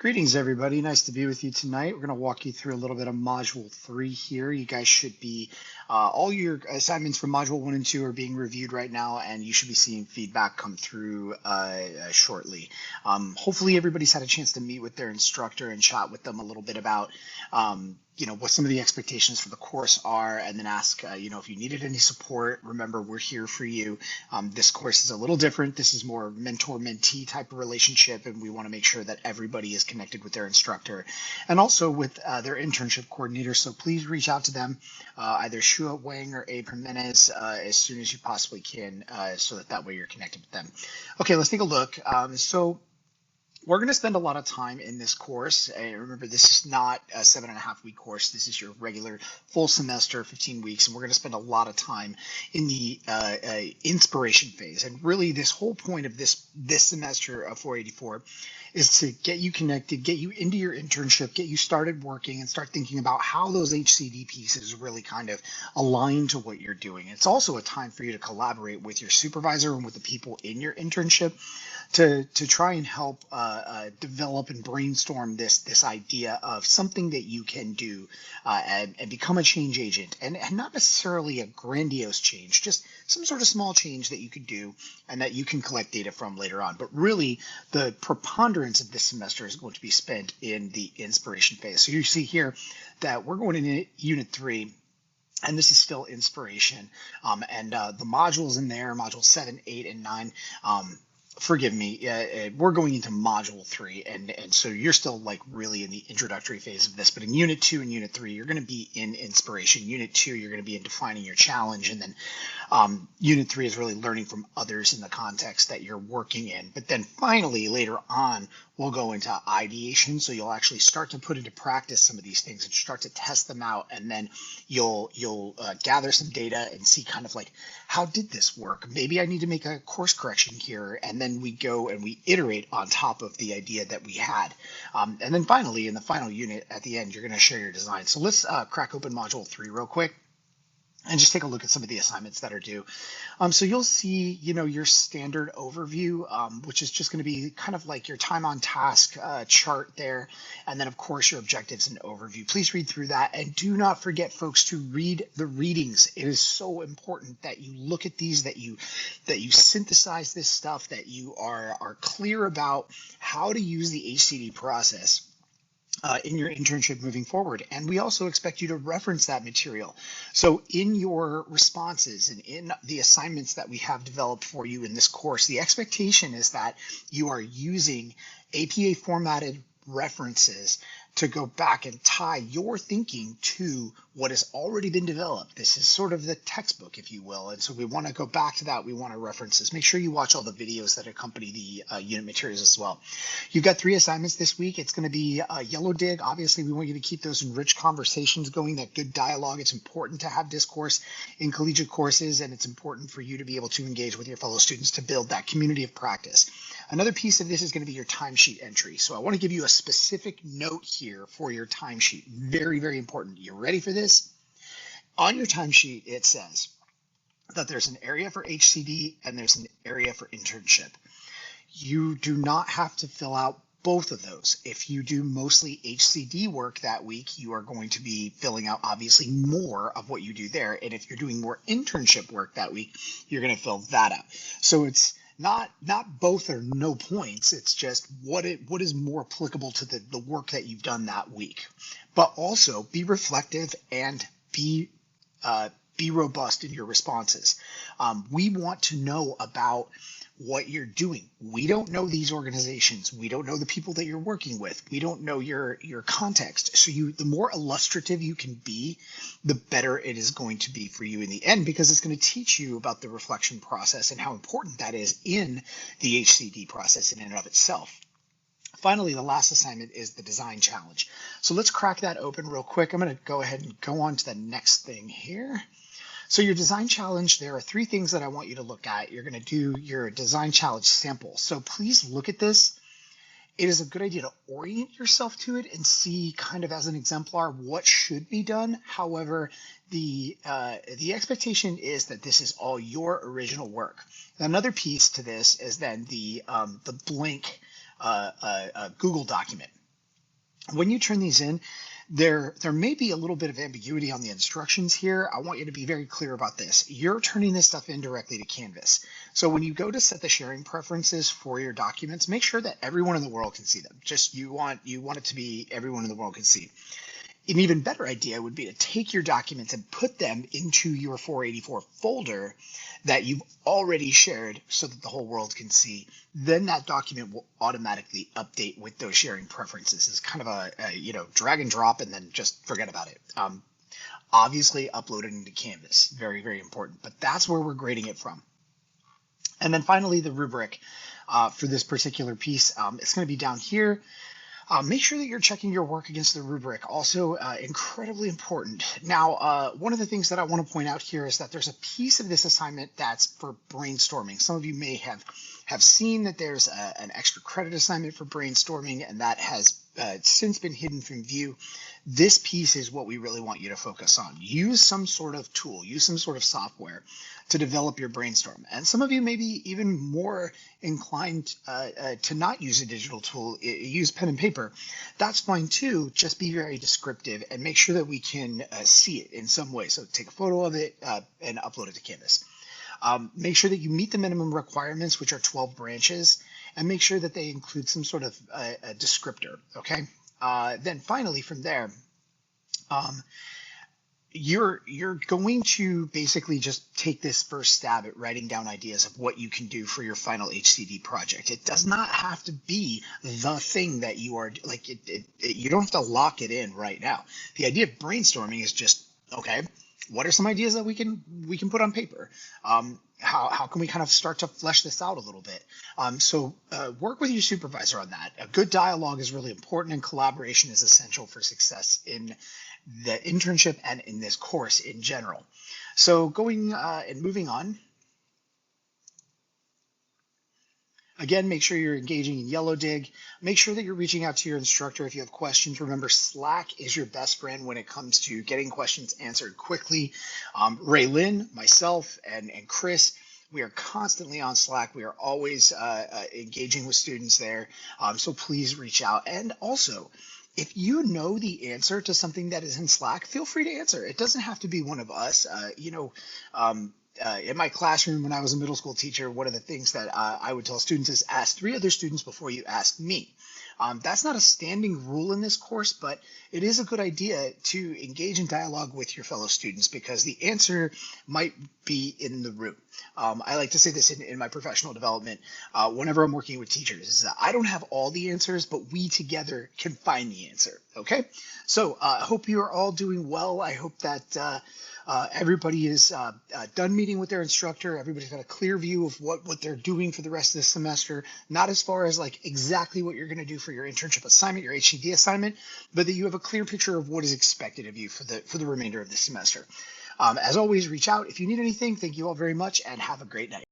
Greetings, everybody. Nice to be with you tonight. We're going to walk you through a little bit of Module 3 here. You guys should be, all your assignments from Module 1 and 2 are being reviewed right now, and you should be seeing feedback come through shortly. Hopefully, everybody's had a chance to meet with their instructor and chat with them a little bit about what some of the expectations for the course are, and then ask, if you needed any support. Remember, we're here for you. This course is a little different. This is more mentor-mentee type of relationship, and we want to make sure that everybody is connected with their instructor and also with their internship coordinator. So please reach out to them, either Shua Wang or Abe Jimenez, as soon as you possibly can, so that way you're connected with them. Okay, let's take a look. So we're going to spend a lot of time in this course. Remember, this is not a 7.5-week course. This is your regular full semester, 15 weeks, and we're going to spend a lot of time in the inspiration phase. And really, this whole point of this semester of 484 is to get you connected, get you into your internship, get you started working, and start thinking about how those HCD pieces really kind of align to what you're doing. It's also a time for you to collaborate with your supervisor and with the people in your internship to try and help develop and brainstorm this idea of something that you can do and become a change agent, and not necessarily a grandiose change, just some sort of small change that you could do and that you can collect data from later on. But really, the preponderance of this semester is going to be spent in the inspiration phase. So you see here that we're going into Unit 3. And this is still inspiration. And the modules in there, Module 7, 8, and 9, forgive me, we're going into Module 3, and so you're still like really in the introductory phase of this. But in Unit 2 and Unit 3, you're going to be in inspiration. Unit 2, you're going to be in defining your challenge, and then Unit 3 is really learning from others in the context that you're working in. But then finally, later on, we'll go into ideation, so you'll actually start to put into practice some of these things and start to test them out, and then you'll gather some data and see kind of like, how did this work? Maybe I need to make a course correction here, and then we go and we iterate on top of the idea that we had. And then finally, in the final unit at the end, you're going to share your design. So let's crack open Module 3 real quick and just take a look at some of the assignments that are due. So you'll see, your standard overview, which is just going to be kind of like your time on task chart there. And then, of course, your objectives and overview. Please read through that. And do not forget, folks, to read the readings. It is so important that you look at these, that you synthesize this stuff, that you are clear about how to use the HCD process in your internship moving forward. And we also expect you to reference that material. So in your responses and in the assignments that we have developed for you in this course, the expectation is that you are using APA formatted references to go back and tie your thinking to what has already been developed. This is sort of the textbook, if you will. And so we want to go back to that. We want to reference this. Make sure you watch all the videos that accompany the unit materials as well. You've got 3 assignments this week. It's going to be Yellow Dig. Obviously, we want you to keep those enriched conversations going, that good dialogue. It's important to have discourse in collegiate courses, and it's important for you to be able to engage with your fellow students to build that community of practice. Another piece of this is going to be your timesheet entry. So I want to give you a specific note here for your timesheet. Very, very important. You ready for this? On your timesheet, it says that there's an area for HCD and there's an area for internship. You do not have to fill out both of those. If you do mostly HCD work that week, you are going to be filling out obviously more of what you do there. And if you're doing more internship work that week, you're going to fill that out. So it's not both or no points. It's just what is more applicable to the work that you've done that week. But also be reflective and be robust in your responses. We want to know about what you're doing. We don't know these organizations. We don't know the people that you're working with. We don't know your context. So the more illustrative you can be, the better it is going to be for you in the end, because it's going to teach you about the reflection process and how important that is in the HCD process in and of itself. Finally, the last assignment is the design challenge. So let's crack that open real quick. I'm going to go ahead and go on to the next thing here. So your design challenge, there are 3 things that I want you to look at. You're going to do your design challenge sample. So please look at this. It is a good idea to orient yourself to it and see kind of as an exemplar what should be done. However, the expectation is that this is all your original work. Another piece to this is then the blank Google document. When you turn these in, there may be a little bit of ambiguity on the instructions here. I want you to be very clear about this. You're turning this stuff in directly to Canvas. So when you go to set the sharing preferences for your documents, make sure that everyone in the world can see them. Just you want it to be everyone in the world can see. An even better idea would be to take your documents and put them into your 484 folder that you've already shared so that the whole world can see. Then that document will automatically update with those sharing preferences. It's kind of a drag and drop and then just forget about it. Obviously upload it into Canvas, very, very important, but that's where we're grading it from. And then finally, the rubric for this particular piece, it's going to be down here. Make sure that you're checking your work against the rubric. Also, incredibly important. Now, one of the things that I want to point out here is that there's a piece of this assignment that's for brainstorming. Some of you may have seen that there's an extra credit assignment for brainstorming, and that has since been hidden from view. This piece is what we really want you to focus on. Use some sort of tool, use some sort of software to develop your brainstorm. And some of you may be even more inclined to not use a digital tool, use pen and paper. That's fine too. Just be very descriptive and make sure that we can see it in some way. So take a photo of it and upload it to Canvas. Make sure that you meet the minimum requirements, which are 12 branches, and make sure that they include some sort of a descriptor, okay? Then finally from there, you're going to basically just take this first stab at writing down ideas of what you can do for your final HCD project. It does not have to be the thing that you are like. You don't have to lock it in right now. The idea of brainstorming is just, okay, what are some ideas that we can put on paper? How can we kind of start to flesh this out a little bit? So work with your supervisor on that. A good dialogue is really important, and collaboration is essential for success in the internship and in this course in general. So going and moving on. Again, make sure you're engaging in Yellow Dig. Make sure that you're reaching out to your instructor if you have questions. Remember, Slack is your best friend when it comes to getting questions answered quickly. Ray Lynn, myself, and Chris, we are constantly on Slack. We are always engaging with students there. So please reach out. And also, if you know the answer to something that is in Slack, feel free to answer. It doesn't have to be one of us. In my classroom when I was a middle school teacher, one of the things that I would tell students is ask 3 other students before you ask me. That's not a standing rule in this course, but it is a good idea to engage in dialogue with your fellow students because the answer might be in the room. I like to say this in my professional development whenever I'm working with teachers, is that I don't have all the answers, but we together can find the answer, okay? So I hope you are all doing well. I hope that everybody is done meeting with their instructor. Everybody's got a clear view of what they're doing for the rest of the semester, not as far as like exactly what you're going to do for your internship assignment, your HCD assignment, but that you have a clear picture of what is expected of you for the remainder of the semester. As always, reach out if you need anything. Thank you all very much and have a great night.